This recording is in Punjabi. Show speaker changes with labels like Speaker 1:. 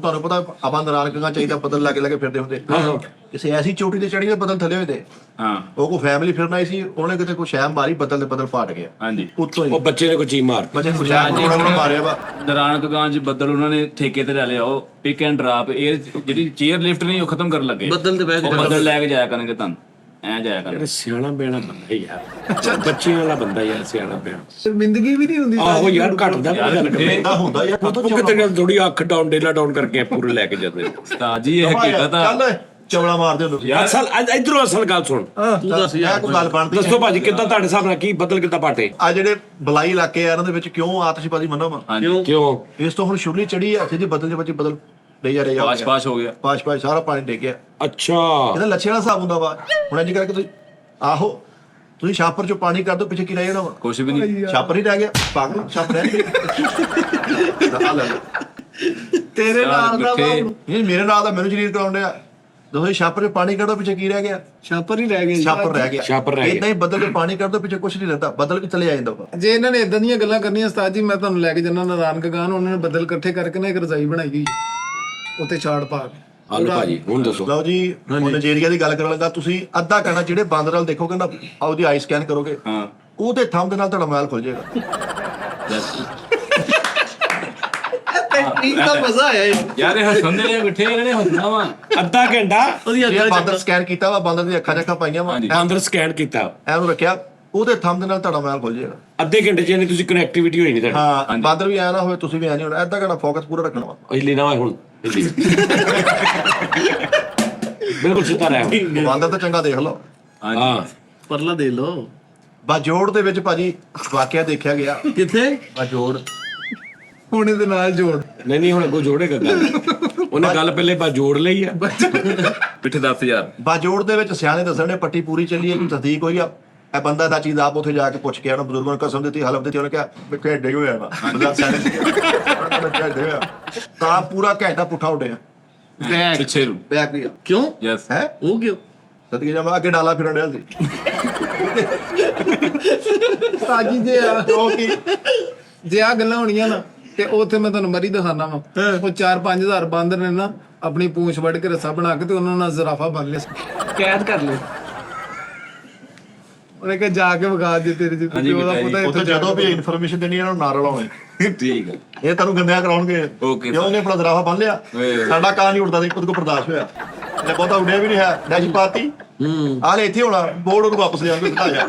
Speaker 1: ਤੁਹਾਨੂੰ ਪਤਾ ਆਪਾਂ ਨਾਰਾਇਣਗੰਗਾ ਚਾਹੀਦਾ ਬਦਲ ਲਾ ਕੇ ਫਿਰਦੇ ਹੁੰਦੇ ਕਿਸੇ ਐਸੀ ਚੋਟੀ ਤੇ ਚੜੀ ਬਦਲ ਥੱਲੇ ਹੋਏ ਤੇ ਉਹ ਕੋਈ ਫੈਮਿਲੀ ਫਿਰਨ ਆਈ ਸੀ, ਉਹਨੇ ਕਿਤੇ ਕੋਈ ਸ਼ੈਮ ਮਾਰੀ, ਬਦਲ ਦੇ ਬਦਲ ਪਾਟ ਗਿਆ।
Speaker 2: ਹਾਂਜੀ
Speaker 1: ਉੱਤੋਂ ਹੀ
Speaker 3: ਉਹ ਬੱਚੇ ਨੇ ਕੋਈ ਚੀਜ਼ ਮਾਰ
Speaker 1: ਬੱਚੇ ਨੂੰ ਸ਼ੈਮ ਮਾਰਿਆ ਵਾ।
Speaker 2: ਨਾਰਾਇਣਗੰਗਾ ਚ ਬੱਦਲ ਉਹਨਾਂ ਨੇ ਠੇਕੇ ਤੇ ਲੈ ਲਿਆ, ਉਹ ਪਿਕ ਐਂਡ ਡਰਾਪ ਇਹ ਜਿਹੜੀ ਚੇਅਰ ਲਿਫਟ ਨਹੀਂ ਉਹ ਖਤਮ ਕਰਨ ਲੱਗੇ।
Speaker 4: ਬੱਦਲ ਤੇ ਬਹਿ ਕੇ
Speaker 2: ਬੱਦਲ ਲੈ ਕੇ ਜਾਇਆ ਕਰਨਗੇ ਤੁਹਾਨੂੰ, ਐ ਜਾਇਆ ਕਰਨਗੇ।
Speaker 3: ਸਿਆਣਾ ਬਿਆਣਾ ਬੰਦਾ ਯਾਰ, ਬੱਚੀਆਂ ਵਾਲਾ ਬੰਦਾ ਯਾਰ, ਸਿਆਣਾ ਬਿਆਣਾ।
Speaker 4: ਸ਼ਰਮਿੰਦਗੀ ਵੀ ਨਹੀਂ ਹੁੰਦੀ।
Speaker 3: ਆਹੋ ਯਾਰ ਘਟਦਾ
Speaker 1: ਏਦਾਂ ਹੁੰਦਾ ਯਾਰ,
Speaker 3: ਉਹ ਕਿਤੇ ਗੱਲ ਥੋੜੀ ਅੱਖ ਡਾਊਨ ਡੇਲਾ ਡਾਊਨ ਕਰਕੇ ਪੂਰੇ ਲੈ ਕੇ ਜਾਂਦੇ ਨੇ।
Speaker 2: ਉਸਤਾਦ ਜੀ ਇਹ ਹਕੀਕਤ ਆ।
Speaker 1: ਚੱਲ ਚਵਲਾ ਮਾਰਦੇ ਹੁੰਦੇ
Speaker 3: ਅਸਲ ਇਧਰੋਂ ਅਸਲ ਗੱਲ ਸੁਣ,
Speaker 4: ਤੂੰ ਦੱਸ ਯਾਰ
Speaker 1: ਕੋਈ ਗੱਲ ਬਣਦੀ
Speaker 3: ਦੱਸੋ ਭਾਜੀ ਕਿੱਦਾਂ ਤੁਹਾਡੇ ਹਿਸਾਬ ਨਾਲ ਕੀ ਬੱਦਲ ਕਿੱਦਾਂ ਪਾਟੇ?
Speaker 1: ਆ ਜਿਹੜੇ ਬਲਾਈ ਇਲਾਕੇ ਆ ਇਹਨਾਂ ਦੇ ਵਿੱਚ ਕਿਉਂ ਆਤਿਸ਼ਬਾਜ਼ੀ ਮੰਨੋ
Speaker 3: ਕਿਉਂ?
Speaker 1: ਇਸ ਤੋਂ ਹੁਣ ਸ਼ੁਰਲੀ ਚੜੀ ਆ ਸਿੱਧੀ ਬਦਲ ਦੇ ਵਿੱਚ ਬਦਲ ਲੈ ਜਾ ਰਹੇ ਆ,
Speaker 2: ਪਾਸ਼ ਹੋ ਗਿਆ,
Speaker 1: ਪਾਸ਼ ਸਾਰਾ ਪਾਣੀ ਡਿੱਗ ਗਿਆ।
Speaker 3: ਅੱਛਾ
Speaker 1: ਇਹਦਾ ਲੱਛੇ ਵਾਲਾ ਹਿਸਾਬ ਹੁੰਦਾ ਵਾ। ਹੁਣ ਇੰਜ ਕਰਕੇ ਤੁਸੀਂ ਆਹੋ ਤੁਸੀਂ ਛਾਪਰ ਚੋਂ ਪਾਣੀ ਕੱਢ ਦੋ, ਪਿੱਛੇ ਕੀ ਰਹਿ ਜਾਣਾ ਵਾ?
Speaker 2: ਕੁਛ ਵੀ ਨਹੀਂ।
Speaker 1: ਛਾਪਰ ਹੀ ਰਹਿ ਗਿਆ, ਪਾਗਲ ਛਾਪ ਰਹਿ ਗਿਆ।
Speaker 4: ਤੇਰੇ ਨਾਲ ਦਾ
Speaker 1: ਇਹ ਮੇਰੇ ਨਾਲ ਦਾ ਮੈਨੂੰ ਜਲੀਲ ਕਰਾਉਣ ਡਿਆ। ਜਦੋਂ ਛਾਪਰ ਚੋਂ ਪਾਣੀ ਕੱਢੋ ਪਿੱਛੇ ਕੀ ਰਹਿ ਗਿਆ?
Speaker 4: ਛਾਪਰ ਹੀ ਰਹਿ ਗਏ।
Speaker 1: ਛਾਪਰ ਰਹਿ ਗਿਆ।
Speaker 3: ਛਾਪਰ ਰਹਿ ਗਿਆ।
Speaker 1: ਇਦਾਂ ਹੀ ਬਦਲ ਕੇ ਪਾਣੀ ਕੱਢ ਦੋ ਪਿੱਛੇ ਕੁਛ ਨਹੀਂ ਰਹਿੰਦਾ, ਬਦਲ ਕੇ ਚਲੇ ਆ ਜਾਂਦਾ ਵਾ।
Speaker 4: ਜੇ ਇਹਨਾਂ ਨੇ ਇਦਾਂ ਦੀਆਂ ਗੱਲਾਂ ਕਰਨੀਆਂ ਉਸਤਾਦ ਜੀ, ਮੈਂ ਤੁਹਾਨੂੰ ਲੈ ਕੇ ਜਾਣਾ ਨਾਰਾਇਣਗੰਗਾ ਨੂੰ। ਉਹਨਾਂ ਨੇ ਬੱਦਲ ਇਕੱਠੇ ਕਰਕੇ ਨਾ ਇੱਕ ਰਜ਼ਾਈ ਬਣਾਈ ਗਈ, ਉੱਤੇ ਛਾੜ ਪਾ ਕੇ।
Speaker 3: ਹਲੋ ਭਾਜੀ ਹੁਣ ਦੱਸੋ।
Speaker 1: ਲਓ ਜੀ, ਹੁਣ ਨਾਈਜੀਰੀਆ ਦੀ ਗੱਲ ਕਰਨ ਲੱਗਾ। ਤੁਸੀਂ ਅੱਧਾ ਘੰਟਾ ਜਿਹੜੇ ਬਾਂਦਰ ਨਾਲ ਦੇਖੋਗੇ ਨਾ, ਉਹਦੀ ਆਈ ਸਕੈਨ ਕਰੋਗੇ, ਉਹਦੇ ਥੰਮ ਦੇ ਨਾਲ ਤੁਹਾਡਾ ਮੋਬਾਈਲ ਖੁੱਲ ਜਾਏਗਾ।
Speaker 4: ਟੈਕਨੀਕ ਦਾ ਮਜ਼ਾ ਆਇਆ
Speaker 2: ਯਾਰ ਇਹ ਹੱਸਦੇ ਨੇ ਇਕੱਠੇ, ਇਹਨਾਂ ਨੇ ਹੱਸਣਾ ਵਾ।
Speaker 3: ਅੱਧਾ ਘੰਟਾ
Speaker 4: ਉਹਦੀ
Speaker 1: ਇਹ ਬਾਂਦਰ ਸਕੈਨ ਕੀਤਾ ਵਾ, ਬਾਂਦਰ ਦੀਆਂ ਅੱਖਾਂ ਚੱਖਾਂ ਪਾਈਆਂ ਵਾ,
Speaker 3: ਅੰਦਰ ਸਕੈਨ ਕੀਤਾ,
Speaker 1: ਐਨੂੰ ਰੱਖਿਆ, ਉਹਦੇ ਥੰਮ ਦੇ ਨਾਲ ਤੁਹਾਡਾ ਮੋਬਾਈਲ ਖੁੱਲ ਜਾਏਗਾ।
Speaker 3: ਅੱਧੇ ਘੰਟੇ ਚ ਨਹੀਂ ਤੁਸੀਂ ਕਨੈਕਟੀਵਿਟੀ ਹੋਈ ਨਹੀਂ ਤੁਹਾਡੀ।
Speaker 1: ਹਾਂ, ਬਾਂਦਰ ਵੀ ਆਇਆ ਨਾ ਹੋਵੇ, ਤੁਸੀਂ ਵੀ ਆਇਆ ਨਹੀਂ ਹੋਣਾ। ਅੱਧਾ ਘੰਟਾ ਫੋਕਸ ਪੂਰਾ ਰੱਖਣਾ ਵਾ।
Speaker 3: ਹਿੱਲੀ ਨਾ ਹੋਏ ਹੁਣ, ਹਿੱਲੀ ਬਿਲਕੁਲ ਸਿੱਧਾ ਰਹਿ।
Speaker 1: ਬਾਂਦਰ ਤਾਂ ਚੰਗਾ ਦੇਖ ਲਓ।
Speaker 3: ਹਾਂ
Speaker 4: ਪਰਲਾ ਦੇ ਲੋ।
Speaker 1: ਬਾਜੋੜ ਦੇ ਵਿੱਚ ਭਾਜੀ ਵਾਕਿਆ ਦੇਖਿਆ ਗਿਆ।
Speaker 4: ਕਿੱਥੇ?
Speaker 1: ਬਾਜੋੜ
Speaker 4: ਹੁਣ ਇਹਦੇ ਨਾਲ ਜੋੜ।
Speaker 3: ਨਹੀਂ ਹੁਣ ਅੱਗੋਂ ਜੋੜੇਗਾ ਗੱਲ। ਉਹਨੇ ਗੱਲ ਪਹਿਲੇ ਬਾ ਜੋੜ ਲਈ ਆ।
Speaker 2: ਪਿੱਠੇ 10,000
Speaker 1: ਬਾਜੋੜ ਦੇ ਵਿੱਚ ਸਿਆਣੇ ਦੱਸਣੇ ਪੱਟੀ ਪੂਰੀ ਚੱਲੀ ਹੈ, ਤਸਦੀਕ ਹੋਈ ਆ। ਇਹ ਬੰਦਾ ਦਾ ਚੀਜ਼ ਆਪ ਉੱਥੇ ਜਾ ਕੇ ਪੁੱਛ ਕੇ ਆਣਾ, ਬਜ਼ੁਰਗਾਂ ਨੂੰ ਕਸਮ ਦਿੱਤੀ, ਹਲਫ ਦਿੱਤੀ, ਉਹਨੇ ਕਿਹਾ ਵੀ ਢੇਡੇ ਹੋਇਆ ਵਾ। ਬੰਦਾ ਸਿਆਣੇ ਢੇਡੇ ਹੋਇਆ ਤਾਂ ਪੂਰਾ ਘੰਟਾ ਪੁੱਠਾ ਉੱਡਿਆ
Speaker 4: ਬੈਗ
Speaker 2: ਪਿੱਛੇ ਨੂੰ।
Speaker 1: ਬੈਕ ਗਿਆ
Speaker 4: ਕਿਉਂ?
Speaker 2: ਯੈਸ
Speaker 1: ਹੈ
Speaker 4: ਉਹ ਕਿਉਂ?
Speaker 1: ਸਦਕੇ ਜਾ ਮੈਂ ਅੱਗੇ ਡਾਲਾ ਫਿਰਨ ਡਿਆ ਸੀ।
Speaker 4: ਸਾਜੀ ਜੇ ਆ
Speaker 1: ਕਿਉਂਕਿ
Speaker 4: ਜੇ ਆ ਗੱਲਾਂ ਹੋਣੀਆਂ ਨਾ, ਤੇ ਉੱਥੇ ਮੈਂ ਤੁਹਾਨੂੰ ਮਰੀ ਦਿਖਾਣਾ ਵਾ। ਉਹ 4-5 ਬਾਂਦਰ ਨੇ ਨਾ ਆਪਣੀ ਪੂੰਛ ਵੱਢ ਕੇ ਰੱਸਾ ਬਣਾ ਕੇ ਤੇ ਉਹਨਾਂ ਨਾਲ ਜ਼ਰਾਫਾ ਬੰਨ ਲਿਆ, ਕੈਦ ਕਰ ਲਿਆ। ਉਹਨੇ ਕਿਹਾ ਜਾ ਕੇ ਵਿਖਾ ਦੇ ਤੇਰੇ ਜਿੱਤੇ ਉਹਦਾ ਪਤਾ
Speaker 1: ਉੱਥੇ ਜਦੋਂ ਵੀ ਇਨਫੋਰਮੇਸ਼ਨ ਦੇਣੀ ਇਹਨਾਂ ਨੂੰ ਨਾ ਰਲਾਉਣੇ।
Speaker 2: ਠੀਕ ਹੈ।
Speaker 1: ਇਹ ਤੁਹਾਨੂੰ ਗੰਦਿਆ ਕਰਾਉਣਗੇ।
Speaker 2: Okay,
Speaker 1: ਕਿਉਂ ਉਹਨੇ ਆਪਣਾ ਜ਼ਰਾਫਾ ਬੰਨ ਲਿਆ, ਸਾਡਾ ਕਾਂ ਨਹੀਂ ਉੱਡਦਾ, ਖੁਦ ਕੋ ਬਰਦਾਸ਼ਤ ਹੋਇਆ। ਇਹਨੇ ਬਹੁਤਾ ਉੱਡਿਆ ਵੀ ਨਹੀਂ ਹੈ, ਨੈਜ ਪਾਤੀ ਆਲੇ ਇੱਥੇ ਹੋਣਾ, ਬੋਰਡ ਉਹਨੂੰ ਵਾਪਸ ਲਿਆ ਕੇ ਦਿਖਾ ਜਾ।